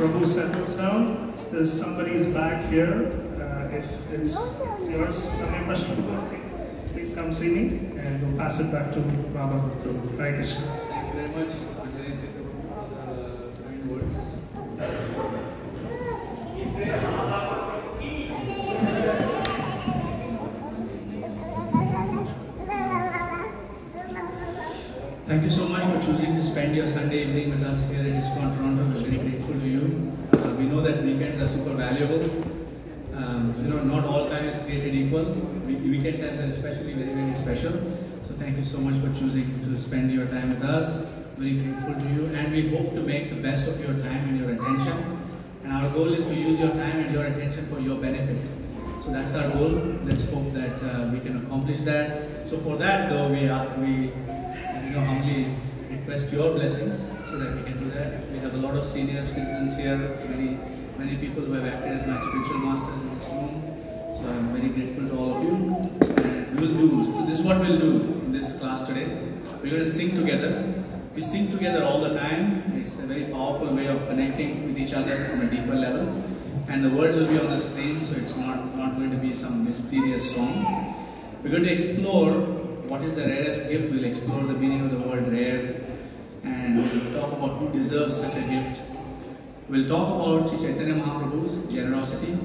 Prabhu settles down, there's somebody's back here. If it's yours, Ramya Prabhu, please come see me and we'll pass it back to Mahabhagavata. Hare Krishna. Thank you very much, Anjali, for the kind words. Thank you so much for choosing to spend your Sunday evening with us here at Iskcon Toronto. We're very grateful to you. We know that weekends are super valuable. Not all time is created equal. Weekend times are especially very, very special. So thank you so much for choosing to spend your time with us. Very grateful to you. And we hope to make the best of your time and your attention. And our goal is to use your time and your attention for your benefit. So that's our goal. Let's hope that we can accomplish that. So for that though, we humbly request your blessings so that we can do that. We have a lot of senior citizens here, many people who have acted as my spiritual masters in this room. So I'm very grateful to all of you. And so this is what we'll do in this class today. We're going to sing together. We sing together all the time. It's a very powerful way of connecting with each other on a deeper level. And the words will be on the screen, so it's not going to be some mysterious song. We're going to explore what is the rarest gift. We'll explore the meaning of the word rare, and we'll talk about who deserves such a gift. We'll talk about Sri Chaitanya Mahaprabhu's generosity.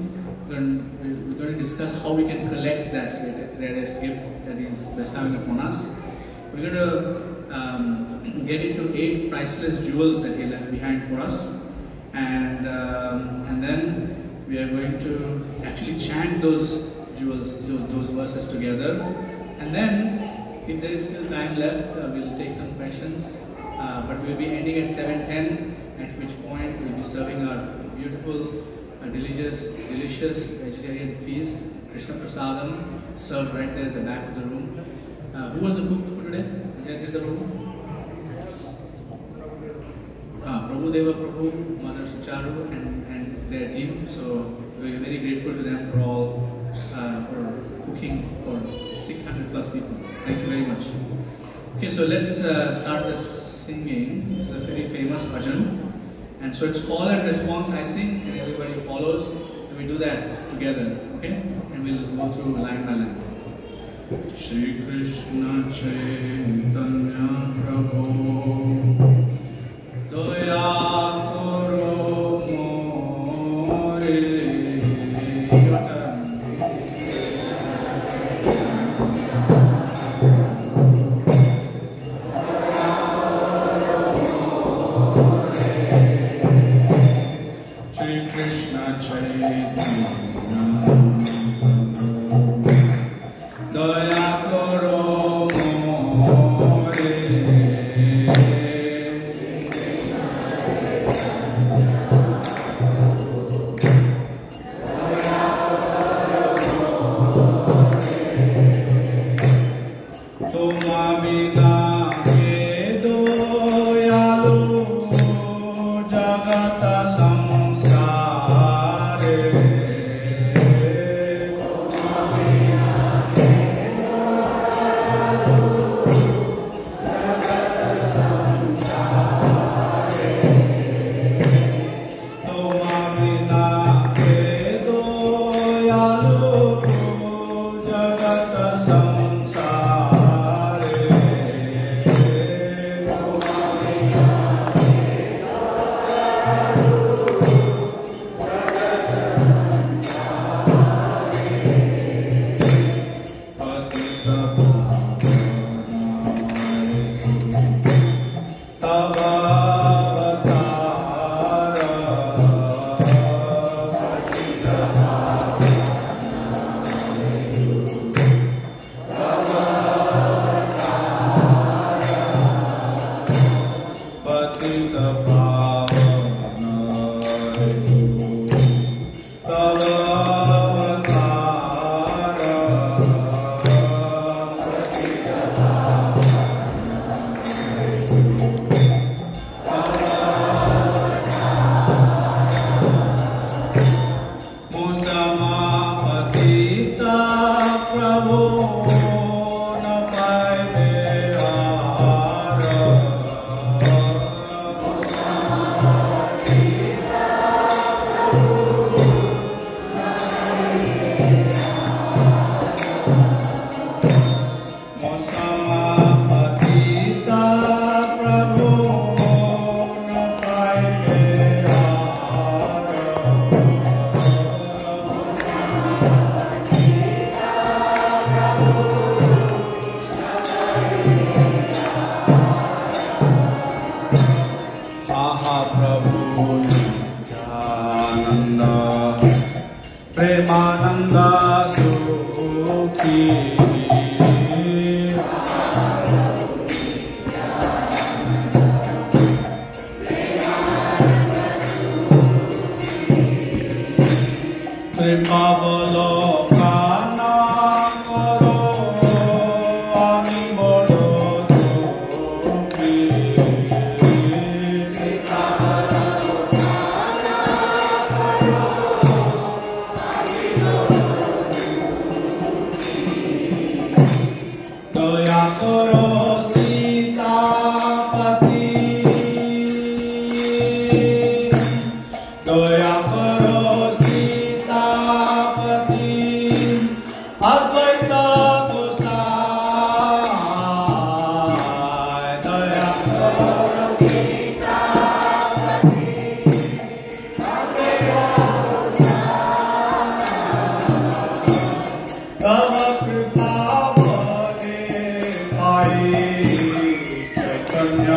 We're going to discuss how we can collect that rarest gift that is bestowing upon us. We're going to get into 8 priceless jewels that he left behind for us, and then we are going to actually chant those jewels, those verses together, and then if there is still time left, we'll take some questions, but we'll be ending at 7:10, at which point we'll be serving our beautiful, delicious vegetarian feast, Krishna Prasadam, served right there at the back of the room. Who was the cook for today? Prabhu Deva Prabhu, Mother Sucharu, and their team. So we're very grateful to them for all for cooking for 600 plus people. Thank you very much. Okay, so let's start the singing. This is a very famous bhajan. And so it's call and response. I sing and everybody follows. And we do that together, okay? And we'll go through line by line. Shri Krishna Chaitanya Prabhu Daya Karo More. Your turn. Shri Krishna Chaitanya Daya Karo More. Toma bina ke doyalu jagata कृपा अवलोकना करो আমি বড় দুঃখী দয়া করো সীতাপতি দয়া করো সীতাপতি অদ্বৈত গোসাই দয়া করো সীতাপতি অদ্বৈত গোসাই তব কৃপা বলে পাই Chaitanya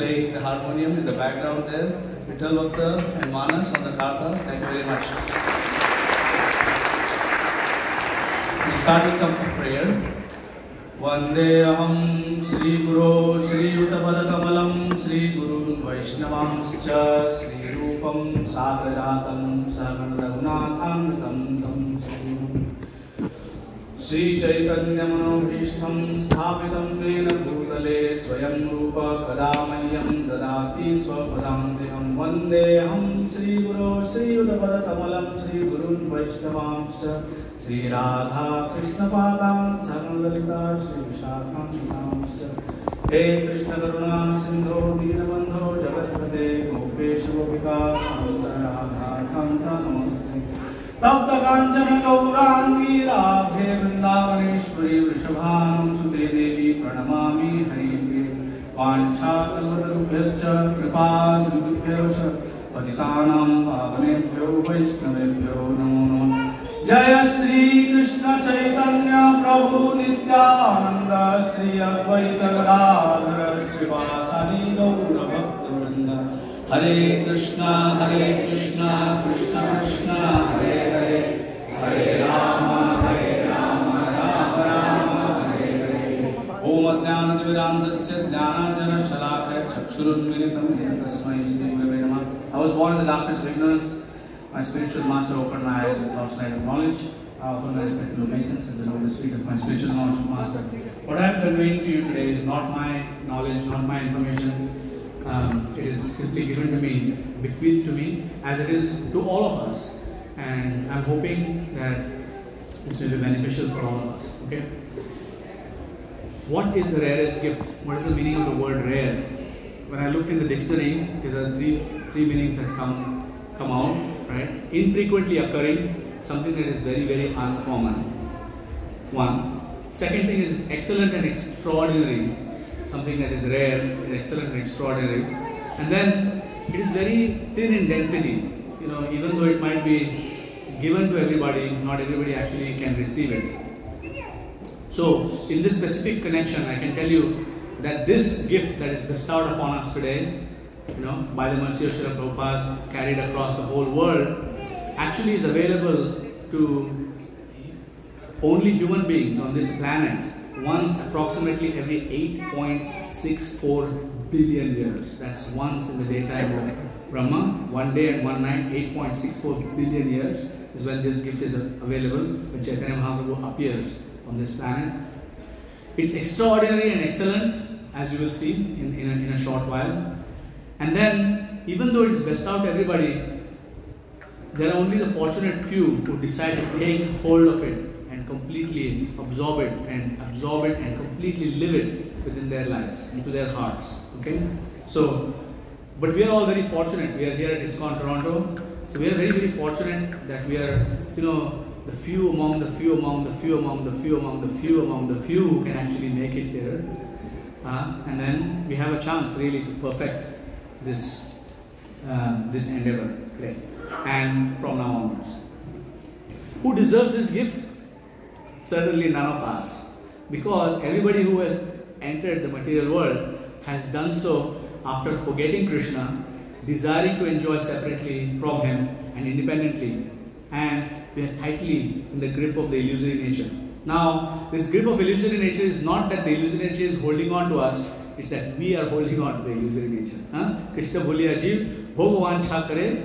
play the harmonium in the background there. Vital Bhakta and Manas on the kartals. Thank you very much. We start with some prayer. Vandeham Sri Guru Sri Yutabadakamalam Sri Guru Vaishnavamscha Sri Rupam Sagrajatam Sagan Raghunatham Tam Sri Chaitanya Manobhishtham Sthapitam Mena Bhutale Swayam Rupa Kadamayam Dadati Swapadam Deham Vandeham Sri Guru Sri Yutabadakamalam Sri Guru Vaishnavamscha Sri Radha Krishna Padam Sarangalita Sri Vishakam Namscha He Krishna Karuna Sindho Dinabandho Jagatpate Gopesh Gopika Kanta Radha Kanta Namaste Tapta Kanchana Gaurangi Radhe Vrindavaneshwari Vrishabhanam Sute Devi Pranamami Haripe Pancha Kalvatarubhyascha Kripa Sindhubhyacha Patitanam Pavanebhyo Vaishnavebhyo Namo Namo Jaya Shri Krishna Chaitanya Prabhu Nityananda Shri Advaita Gadadhara Srivasadi Gaura Bhakta Vrinda Hare Krishna Krishna Krishna Hare Hare Hare Rama Rama Rama Hare Hare Om Adhyana Divirandasya Dhyananjana Shalakaya Chakshurunmilitam Yena Tasmai Shri Gurave Namah. I was born in the darkness of ignorance. My spiritual master opened my eyes with God's light of knowledge. I offer my respectful obeisance at the lotus feet of my spiritual master. What I am conveying to you today is not my knowledge, not my information. It is simply given to me, bequeathed to me, as it is to all of us. And I'm hoping that this will be beneficial for all of us. Okay? What is the rarest gift? What is the meaning of the word rare? When I looked in the dictionary, there are three meanings that come out. Right? Infrequently occurring, something that is very, very uncommon. One. Second thing is excellent and extraordinary, something that is rare, excellent and extraordinary. And then it is very thin in density. You know, even though it might be given to everybody, not everybody actually can receive it. So, in this specific connection, I can tell you that this gift that is bestowed upon us today, you know, by the mercy of Srila Prabhupada, carried across the whole world, actually is available to only human beings on this planet once approximately every 8.64 billion years. That's once in the daytime of Brahma, one day and one night, 8.64 billion years is when this gift is available, when Chaitanya Mahaprabhu appears on this planet. It's extraordinary and excellent, as you will see in a short while. And then, even though it's bestowed to everybody, there are only the fortunate few who decide to take hold of it and completely absorb it and completely live it within their lives, into their hearts. Okay? So, but we are all very fortunate. We are here at Iskcon Toronto. So we are very, very fortunate that we are, you know, the few among the few among the few among the few among the few among the few who can actually make it here. And then we have a chance really to perfect this endeavor, okay? And from now onwards. Who deserves this gift? Certainly none of us. Because everybody who has entered the material world has done so after forgetting Krishna, desiring to enjoy separately from him and independently, and we are tightly in the grip of the illusory nature. Now, this grip of illusory nature is not that the illusory nature is holding on to us, it's that we are holding on to the illusory nature. Krishna boliya jiv, bhagavan cha kare,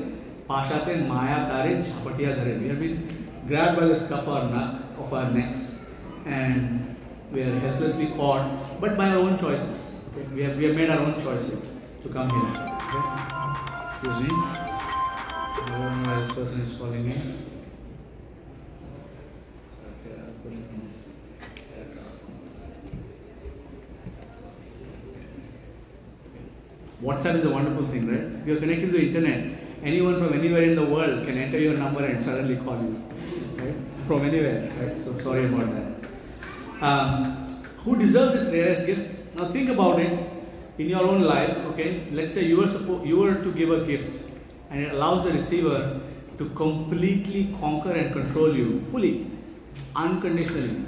pashate maya tare, chapatiya dhare. We have been grabbed by the scuff of our necks, and we are helplessly caught, but by our own choices. Okay? We have made our own choice to come here. Okay? Excuse me. I don't know why this person is calling me. WhatsApp is a wonderful thing, right? If you are connected to the internet, anyone from anywhere in the world can enter your number and suddenly call you, right? From anywhere, right? So sorry about that. Who deserves this rarest gift? Now think about it in your own lives, okay? Let's say you were to give a gift, and it allows the receiver to completely conquer and control you fully, unconditionally.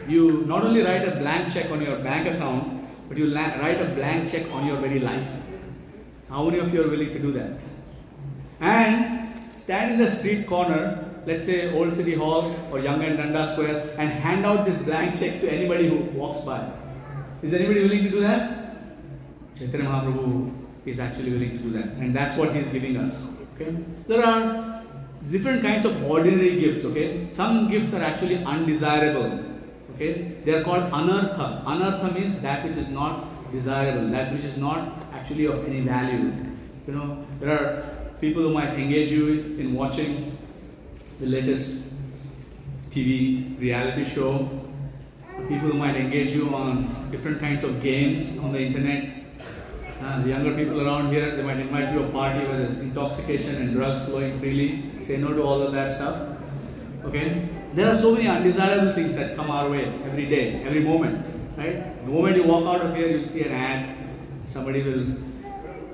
You not only write a blank check on your bank account, but you write a blank check on your very life. How many of you are willing to do that? And stand in the street corner, let's say Old City Hall or Young and Danda Square, and hand out these blank checks to anybody who walks by. Is anybody willing to do that? Chaitanya Mahaprabhu is actually willing to do that, and that's what he is giving us. Okay? There are different kinds of ordinary gifts. Okay, some gifts are actually undesirable. Okay, they are called anartha. Anartha means that which is not desirable, that which is not actually of any value. You know, there are people who might engage you in watching the latest TV reality show. People who might engage you on different kinds of games on the internet. The younger people around here, they might invite you to a party where there's intoxication and drugs flowing freely. Say no to all of that stuff. Okay? There are so many undesirable things that come our way every day, every moment. Right? The moment you walk out of here, you'll see an ad. Somebody will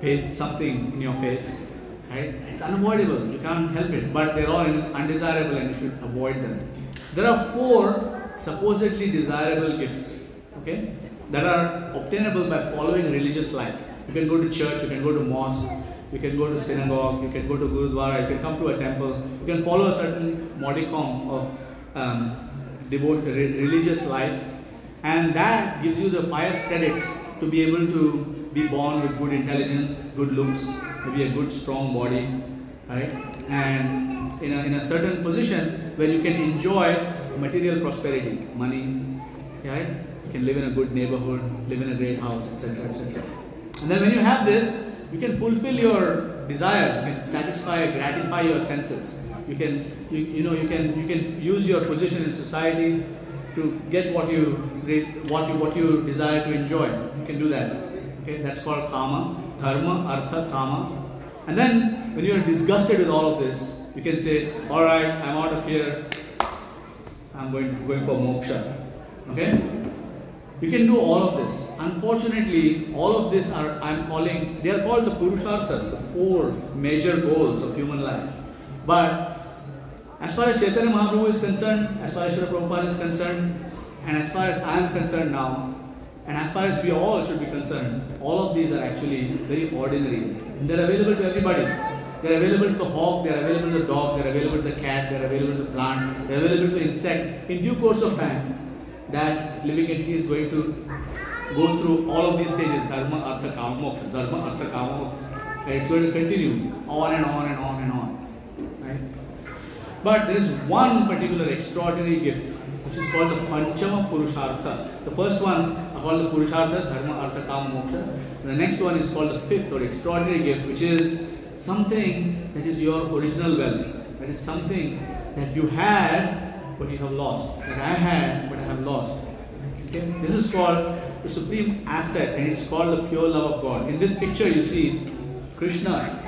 paste something in your face. Right? It's unavoidable. You can't help it. But they're all undesirable and you should avoid them. There are 4 supposedly desirable gifts. Okay? That are obtainable by following religious life. You can go to church, you can go to mosque, you can go to synagogue, you can go to Gurudwara, you can come to a temple, you can follow a certain modicum of religious life, and that gives you the pious credits to be able to be born with good intelligence, good looks, maybe a good strong body, right? And in a certain position where you can enjoy material prosperity, money, right? You can live in a good neighborhood, live in a great house, etc., etc. And then when you have this, you can fulfill your desires. You can satisfy, gratify your senses. You can, you can use your position in society to get what you desire to enjoy. You can do that. Okay, that's called kama, dharma, artha, kama. And then when you are disgusted with all of this, you can say, all right, I'm out of here. I'm going for moksha. Okay. You can do all of this. Unfortunately, all of this they are called the Purusharthas, the 4 major goals of human life. But as far as Chaitanya Mahaprabhu is concerned, as far as Srila Prabhupada is concerned, and as far as I am concerned now, and as far as we all should be concerned, all of these are actually very ordinary. They are available to everybody. They are available to the hawk, they are available to the dog, they are available to the cat, they are available to the plant, they are available to the insect. In due course of time, that living entity is going to go through all of these stages, dharma, artha, kama, moksha, dharma, artha, kama, moksha. Right? It's going to continue on and on and on and on. Right? But there is one particular extraordinary gift, which is called the Panchama Purushartha. The first one are called the Purushartha, dharma, artha, kama, moksha. And the next one is called the 5th or extraordinary gift, which is something that is your original wealth. That is something that you had but you have lost. That I had, but I have lost. Okay? This is called the supreme asset, and it's called the pure love of God. In this picture, you see Krishna.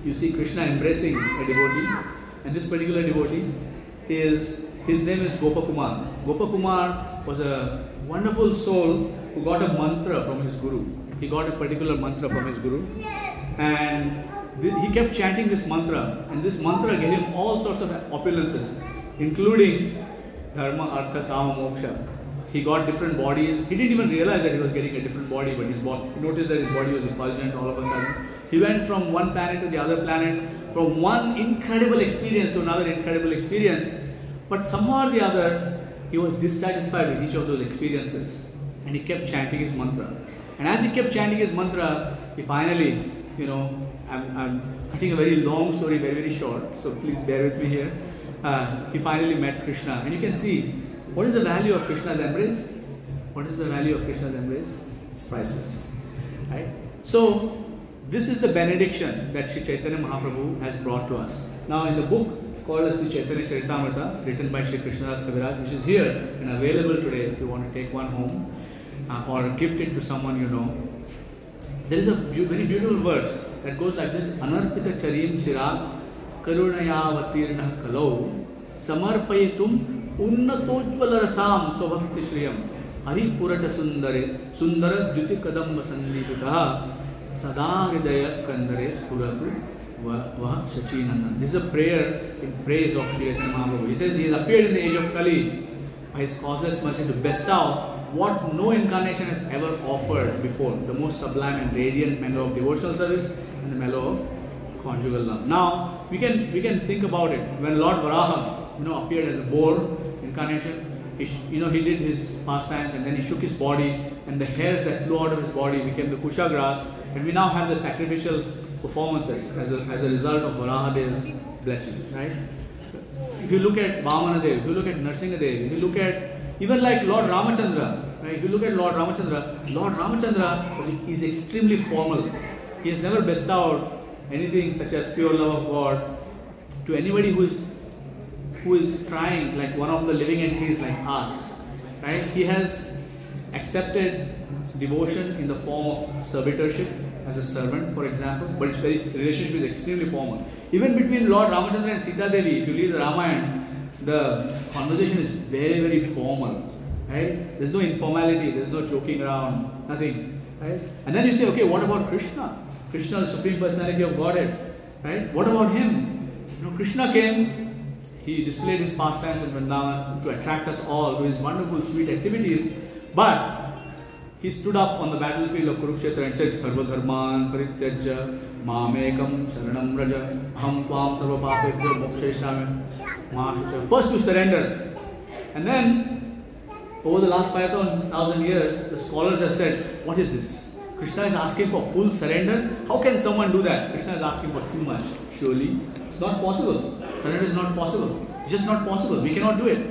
You see Krishna embracing a devotee, and this particular devotee his name is Gopakumar. Gopakumar was a wonderful soul who got a mantra from his guru. He got a particular mantra from his guru, and he kept chanting this mantra, and this mantra gave him all sorts of opulences, including dharma, artha, kama, moksha. He got different bodies. He didn't even realize that he was getting a different body, but he noticed that his body was effulgent all of a sudden. He went from one planet to the other planet, from one incredible experience to another incredible experience, but somehow or the other, he was dissatisfied with each of those experiences, and he kept chanting his mantra. And as he kept chanting his mantra, he finally, I'm cutting a very long story very, very short, so please bear with me here. He finally met Krishna, and you can see what is the value of Krishna's embrace. What is the value of Krishna's embrace? It's priceless, right? So this is the benediction that Sri Chaitanya Mahaprabhu has brought to us. Now, in the book called as the Chaitanya Charitamrita, written by Sri Krishnadas Kaviraj, which is here and available today if you want to take one home or gift it to someone you know, there is a very beautiful verse that goes like this: Anarpita charim chirag karunayavatirna kalau samarpayitum unnatojvala rasam svabhakti shriyam hari purata sundare sundara dyuti kadamba sandipitaha sada hridaya kandare spuratu vah shachinandan. This is a prayer in praise of Sri Chaitanya Mahaprabhu. He says he has appeared in the age of Kali by his causeless mercy to bestow what no incarnation has ever offered before, the most sublime and radiant mellow of devotional service and the mellow of conjugal love. Now, we can think about it. When Lord Varaha, appeared as a boar incarnation, he did his pastimes, and then he shook his body, and the hairs that flew out of his body became the kusha grass, and we now have the sacrificial performances as a result of Varahadev's blessing, right? If you look at Vamanadev, if you look at Narsingadev, if you look at even like Lord Ramachandra, right? If you look at Lord Ramachandra is extremely formal. He has never bestowed anything such as pure love of God to anybody who is trying, like one of the living entities like us, right? He has accepted devotion in the form of servitorship as a servant, for example, but the relationship is extremely formal. Even between Lord Ramachandra and Sita Devi, if you read the Ramayana, the conversation is very, very formal, right? There's no informality, there's no joking around, nothing, right? And then you say, okay, what about Krishna? Krishna, the Supreme Personality of Godhead, right? What about him? Krishna came, he displayed his pastimes in Vrindavan to attract us all to his wonderful, sweet activities, but he stood up on the battlefield of Kurukshetra and said, Sarva Dharman Parityajya Mamekam Saranam Raja Aham Tvam Sarva Papebhyo Mokshayishami. First to surrender. And then, over the last 5,000 years, the scholars have said, what is this? Krishna is asking for full surrender? How can someone do that? Krishna is asking for too much. Surely, it's not possible. Surrender is not possible. It's just not possible. We cannot do it.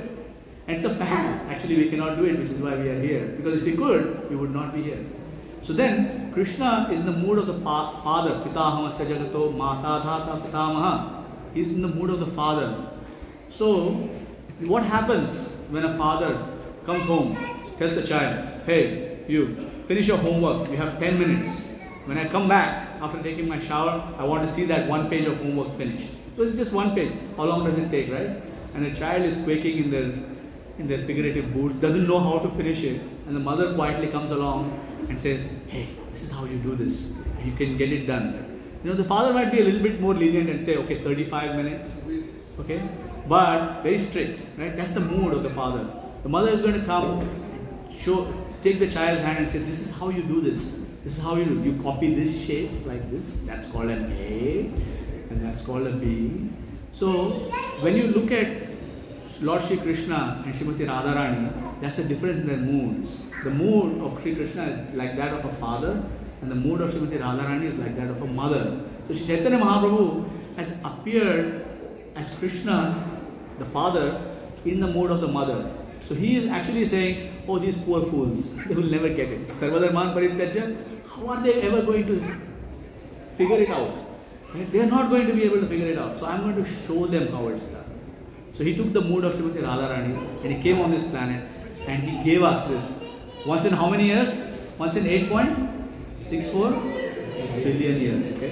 And it's a fact. Actually, we cannot do it, which is why we are here. Because if we could, we would not be here. So then, Krishna is in the mood of the father. Pitahamasya jagato matadhata pitamaha. He's in the mood of the father. So, what happens when a father comes home, tells the child, hey, you, finish your homework. You have 10 minutes. When I come back, after taking my shower, I want to see that one page of homework finished. So it's just one page. How long does it take, right? And the child is quaking in their figurative boots, doesn't know how to finish it, and the mother quietly comes along and says, hey, this is how you do this, you can get it done. The father might be a little bit more lenient and say, okay, 35 minutes, okay, but very strict, right? That's the mood of the father. The mother is going to come, take the child's hand and say, this is how you do this, this is how you do, you copy this shape like this, that's called an A, and that's called a B. So, when you look at Lord Shri Krishna and Srimati Radharani, that's the difference in their moods. The mood of Shri Krishna is like that of a father, and the mood of Srimati Radharani is like that of a mother. So Shri Chaitanya Mahaprabhu has appeared as Krishna, the father, in the mood of the mother. So he is actually saying, oh, these poor fools, they will never get it. Sarvadharman Parityajya, how are they ever going to figure it out? They are not going to be able to figure it out. So I am going to show them how it's done. So he took the mood of Srimati Radharani and he came on this planet and he gave us this. Once in how many years? Once in 8.64 billion years. Okay.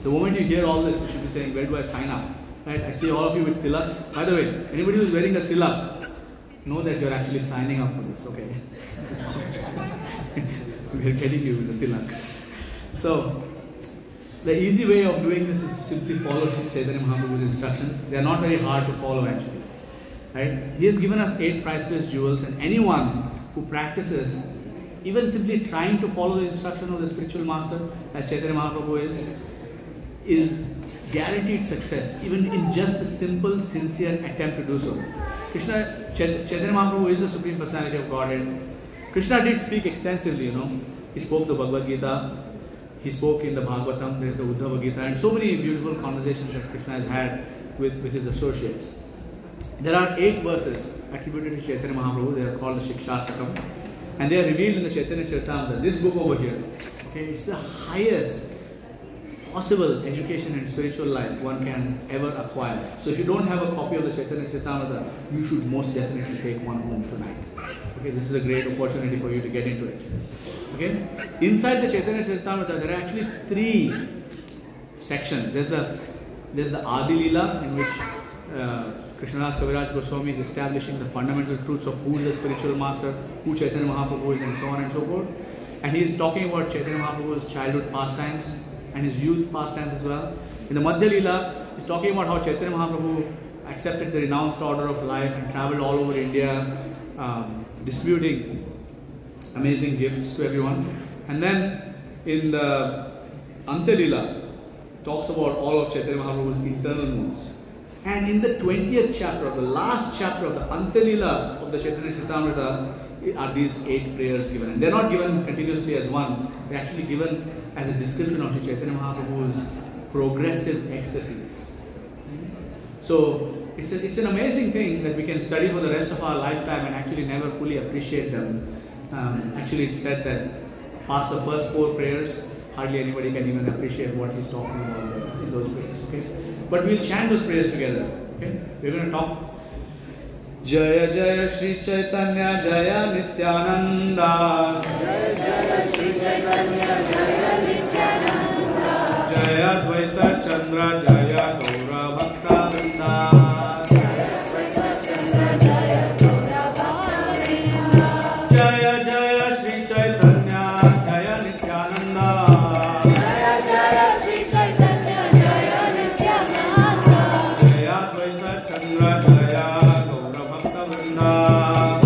The moment you hear all this, you should be saying, where do I sign up? Right? I see all of you with tilaks. By the way, anybody who is wearing a tilak, know that you are actually signing up for this. Okay. We are getting you with the tilak. So, the easy way of doing this is to simply follow Chaitanya Mahaprabhu's instructions. They are not very hard to follow actually. Right? He has given us 8 priceless jewels, and anyone who practices, even simply trying to follow the instruction of the spiritual master, as Chaitanya Mahaprabhu is guaranteed success, even in just a simple, sincere attempt to do so. Chaitanya Mahaprabhu is the Supreme Personality of Godhead. Krishna did speak extensively, He spoke the Bhagavad Gita. He spoke in the Bhagavatam, there's the Uddhava Gita, and so many beautiful conversations that Krishna has had with his associates. There are 8 verses attributed to Chaitanya Mahaprabhu. They are called the Shikshastakam, and they are revealed in the Chaitanya Charitamrita. This book over here, okay, it's the highest possible education and spiritual life one can ever acquire. So if you don't have a copy of the Chaitanya Charitamrita, you should most definitely take one home tonight. Okay, this is a great opportunity for you to get into it. Okay, inside the Chaitanya Charitamrita, there are actually 3 sections. There's the Adi Lila, in which Krishnadas Kaviraj Goswami is establishing the fundamental truths of who is the spiritual master, who Chaitanya Mahaprabhu is, and so on and so forth. And he is talking about Chaitanya Mahaprabhu's childhood pastimes and his youth pastimes as well. In the Madhya Lila, he's talking about how Chaitanya Mahaprabhu accepted the renounced order of life and travelled all over India, distributing amazing gifts to everyone. And then in the Antyalila, talks about all of Chaitanya Mahaprabhu's internal moods. And in the 20th chapter, the last chapter of the Antyalila of the Chaitanya Charitamrita, are these 8 prayers given. And they're not given continuously as one, they're actually given as a description of Chaitanya Mahaprabhu's progressive ecstasies. So it's an amazing thing that we can study for the rest of our lifetime and actually never fully appreciate them. Actually, it's said that past the first 4 prayers, hardly anybody can even appreciate what he's talking about in those prayers. Okay, but we'll chant those prayers together. Okay, we're going to talk. Jaya Jaya Shri Chaitanya Jaya Nityananda. Jaya Jaya Shri Chaitanya Jaya Nityananda. Jaya Advaita Chandra Jaya Gaura Bhakta Vrinda. Jaya Advaita Chandra Jaya Gaura Bhakta Vrinda. Jaya Jaya Shri Chaitanya Jaya Nityananda. Jaya Jaya Shri Chaitanya Jaya Nityananda. Jaya Advaita Chandra Jaya Gaura Bhakta Vrinda.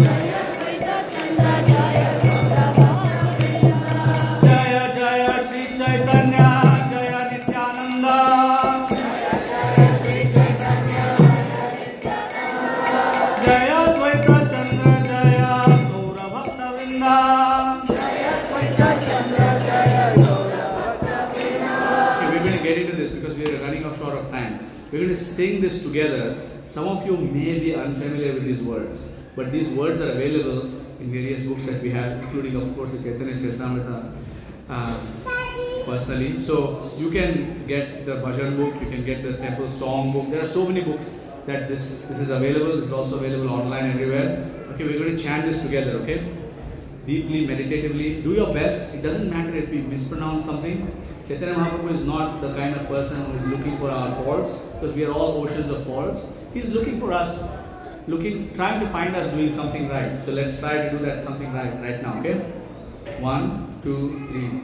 Jaya Advaita Chandra Jaya Gaura Bhakta Vrinda. Jaya Jaya Shri Chaitanya Jaya Nityananda. Jaya Jaya Shri Chaitanya Jaya Nityananda. Jaya Advaita Chandra Jaya Gaura Bhakta Vrinda. Jaya Advaita Chandra Jaya Gaura Bhakta Vrinda. Okay, we're going to get into this because we are running out short of time. We're going to sing this together. Some of you may be unfamiliar with these words, but these words are available in various books that we have, including, of course, the Chaitanya Charitamrita personally. So you can get the bhajan book, you can get the temple song book. There are so many books that this is available. This is also available online everywhere. Okay, we're going to chant this together. Okay, deeply, meditatively. Do your best. It doesn't matter if we mispronounce something. Chaitanya Mahaprabhu is not the kind of person who is looking for our faults, because we are all oceans of faults. He's looking for us, trying to find us doing something right. So let's try to do that something right now. Okay, 1, 2, 3.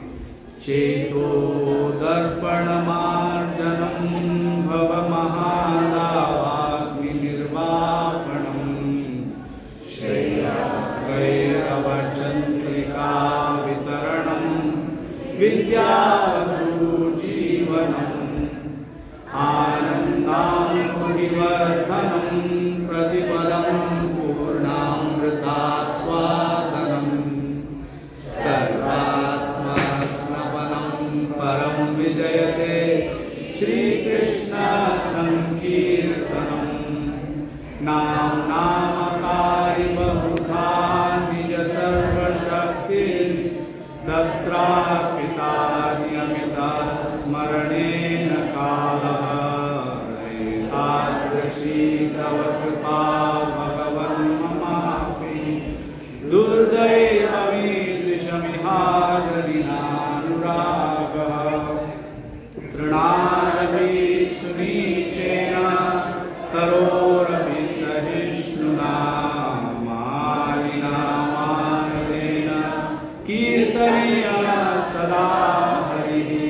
Cheto darpanamarjanam bhava mahadavagni nirvapanam shreya gairavajantrika vitaranam vidyavatu jivanam anandam purivardhanam pratipadam purnamrita swadanam sarvatma snapanam param vijayate Shri Krishna Sankirtanam Nam Namakari Bahudha Nija Sarva Shaktis Tatra Pita Niyamita Smaranena Kalaha Adrishi Tava Kripa Bhagavan Mamapi Durdaiva Midrishamihadharina Nuragaha Trinaravi Sunichena Taroravi Sahishnuna Marina Manadena Kirtaniya Sada Harihi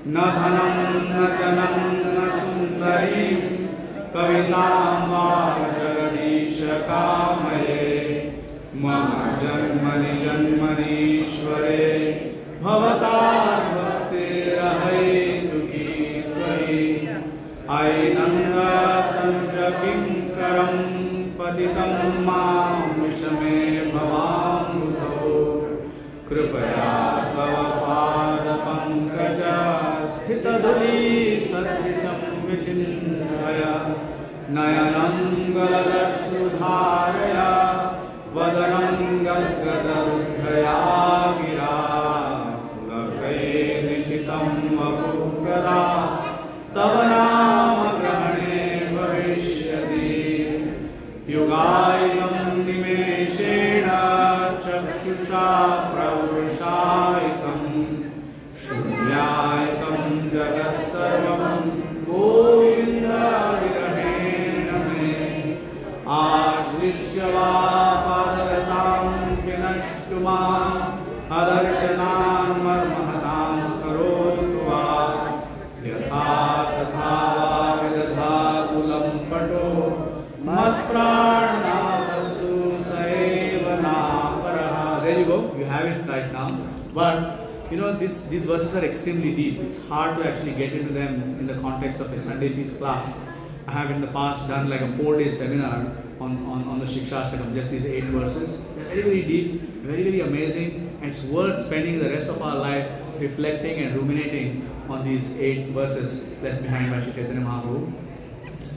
Nadhanam Najanam Nasundarim Kavitam Va Jagadisha Kamaye Mama Janmani Janmanishware Bhavatar Bhakti Rahai Tuki Tvai Ainanda Tanuja Kinkaram Patitam Mam Vishame Bhavam Kripaya Tava Pada Pankaja Sthita Duli Sadhricham Vichindaya Nayanam Galadashudharaya Vadanam Gadgadarudhaya Gira Pulakai Nichitam Apukada Tavanama Grahane Bhavishyati Yugaitam Nimeshena Chakshusha Pravishaitam Shunyaitam Jagat Sarvam Govinda Virahena Me Ashrishyava Padaratam Vinashtumam Adarsanam Marmahatam Karotuva Yatha Tatha Vidadhatulam Pato Mat Pranavastu Saevana But these verses are extremely deep. It's hard to actually get into them in the context of a Sunday feast class. I have in the past done like a 4-day seminar on the Shikshashtakam, just these 8 verses. They're very, very deep, very, very amazing, and it's worth spending the rest of our life reflecting and ruminating on these 8 verses left behind by Shri Chaitanya Mahaprabhu.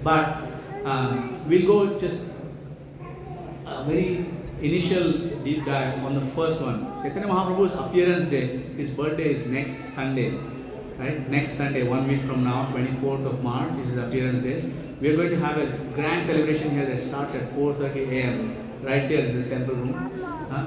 But we'll go just a very initial deep dive on the first one. Chaitanya Mahaprabhu's appearance day, his birthday is next Sunday, right? Next Sunday, 1 week from now, 24th of March is his appearance day. We are going to have a grand celebration here that starts at 4:30 a.m. right here in this temple room.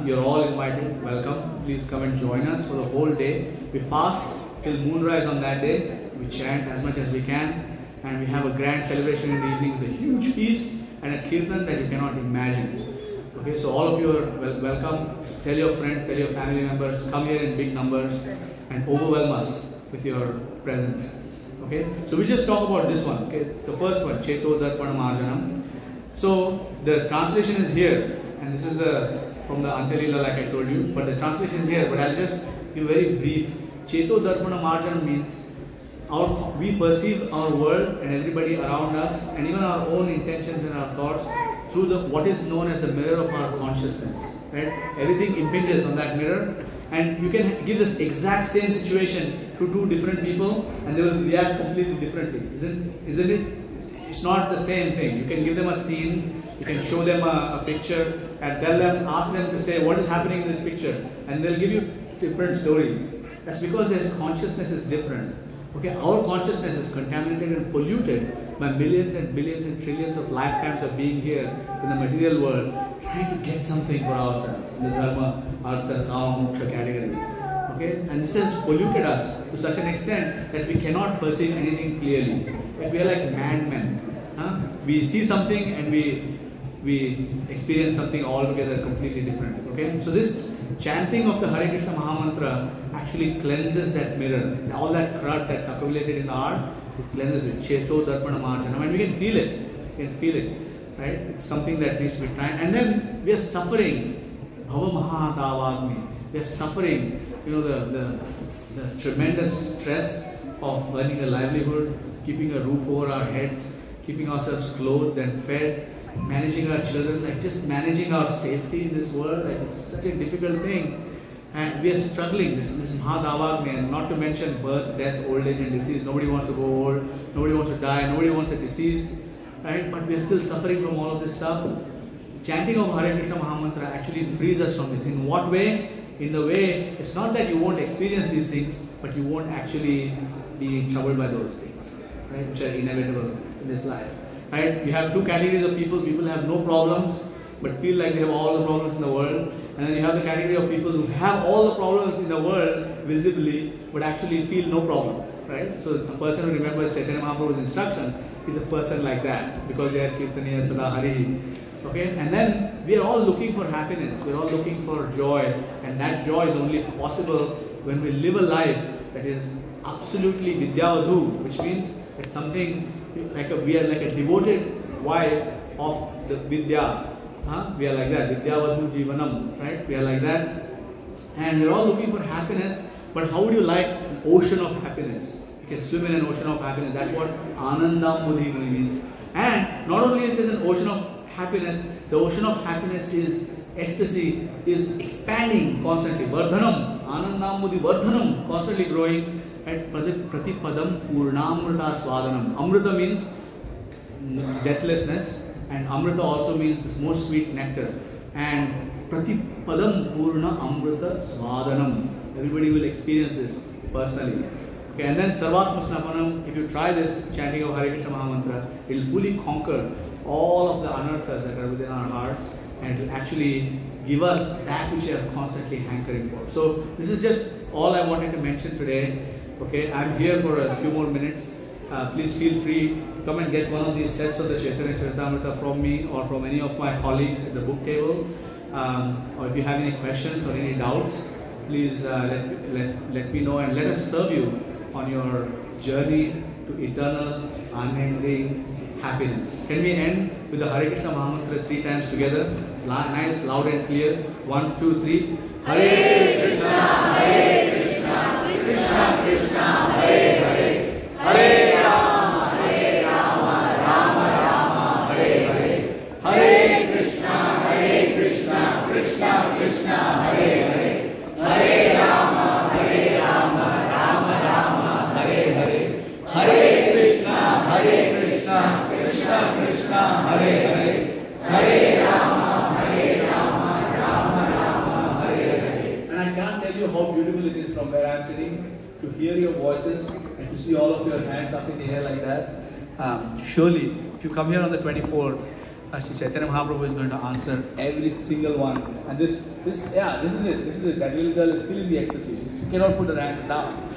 You're all invited, welcome. Please come and join us for the whole day. We fast till moonrise on that day. We chant as much as we can, and we have a grand celebration in the evening with a huge feast and a kirtan that you cannot imagine. Okay, so all of you are welcome. Tell your friends, tell your family members, come here in big numbers and overwhelm us with your presence. Okay, so we just talk about this one. Okay, the first one, Cheto Darpana Marjanam. So the translation is here, and this is from the Antelila, like I told you, but the translation is here. But I'll just be very brief. Cheto Darpana Marjanam means we perceive our world and everybody around us, and even our own intentions and our thoughts through what is known as the mirror of our consciousness. Right? Everything impinges on that mirror, and you can give this exact same situation to 2 different people, and they will react completely differently. Isn't it? It's not the same thing. You can give them a scene, you can show them a picture, and ask them to say what is happening in this picture, and they'll give you different stories. That's because their consciousness is different. Okay, our consciousness is contaminated and polluted by millions and billions and trillions of lifetimes of being here in the material world, trying to get something for ourselves in the dharma, artha, kama, moksha category. Okay, and this has polluted us to such an extent that we cannot perceive anything clearly. Like we are like madmen. We see something and we experience something altogether completely different. Okay, so this chanting of the Hare Krishna Mahamantra actually cleanses that mirror. All that crud that's accumulated in the heart, it cleanses it. Cheto Darpana Marjanam. And we can feel it. We can feel it. Right? It's something that needs to be tried. And then we are suffering. Bhava Mahatavagni. We are suffering, the tremendous stress of earning a livelihood, keeping a roof over our heads, keeping ourselves clothed and fed, managing our children, like just managing our safety in this world. Like it's such a difficult thing. And we are struggling, this Mahadavagni, and not to mention birth, death, old age and disease. Nobody wants to go old, nobody wants to die, nobody wants a disease, right? But we are still suffering from all of this stuff. Chanting of Hare Krishna Mahamantra actually frees us from this. In what way? In the way, it's not that you won't experience these things, but you won't actually be troubled by those things, right? Which are inevitable in this life, right? We have 2 categories of people. People have no problems, but feel like they have all the problems in the world. And then you have the category of people who have all the problems in the world visibly, but actually feel no problem, right? So a person who remembers Chaitanya Mahaprabhu's instruction is a person like that, because they are Kirtaniya Sada Hari. Okay? And then we are all looking for happiness, we are all looking for joy, and that joy is only possible when we live a life that is absolutely Vidyavadhu, which means it's something we are like a devoted wife of the Vidya. We are like that, Vidyavadhu Jivanam, right? We are like that. And we're all looking for happiness, but how would you like an ocean of happiness? You can swim in an ocean of happiness. That's what Anandamudhi means. And not only is there an ocean of happiness, the ocean of happiness is ecstasy, is expanding constantly. Vardhanam, Anandamudhi Vardhanam, constantly growing. And Pratipadam Purnamrita Swadanam. Amrita means deathlessness. And Amrita also means this most sweet nectar. And Pratipadam Purna Amrita Swadanam. Everybody will experience this personally. Okay, and then Sarvatma Snapanam, if you try this chanting of Hare Krishna Mahamantra, it will fully conquer all of the anarthas that are within our hearts, and it will actually give us that which we are constantly hankering for. So this is just all I wanted to mention today. Okay, I'm here for a few more minutes. Please feel free, come and get one of these sets of the Chaitanya Charitamrita from me or from any of my colleagues at the book table. Or if you have any questions or any doubts, please let me know, and let us serve you on your journey to eternal, unending happiness. Can we end with the Hare Krishna Mahamantra 3 times together? Nice, loud and clear. 1, 2, 3. Hare Krishna. How beautiful it is from where I am sitting to hear your voices and to see all of your hands up in the air like that. Surely, if you come here on the 24th, Shri Chaitanya Mahaprabhu is going to answer every single one. And this is it. This is it. That little girl is still in the ecstasy. She cannot put her hands down.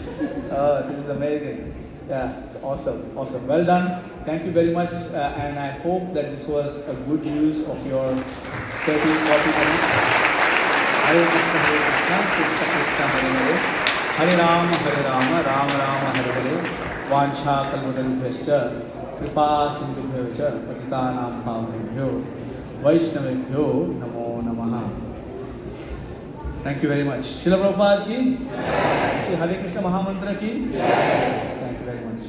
She is amazing. Yeah, it's awesome. Awesome. Well done. Thank you very much. And I hope that this was a good use of your 30, 40 minutes. Hare Krishna, Krishna Krishna, Hare Hare, Hare Rama, Rama Rama, Hare Hare, Vancha Kalpatarubhyascha, Kripa Sindhubhyascha, Patitanam Pavanebhyo, Vaishnavebhyo, Namo Namaha. Thank you very much. Srila Prabhupada ki, Shri Hare Krishna Mahamantra ki. Thank you very much.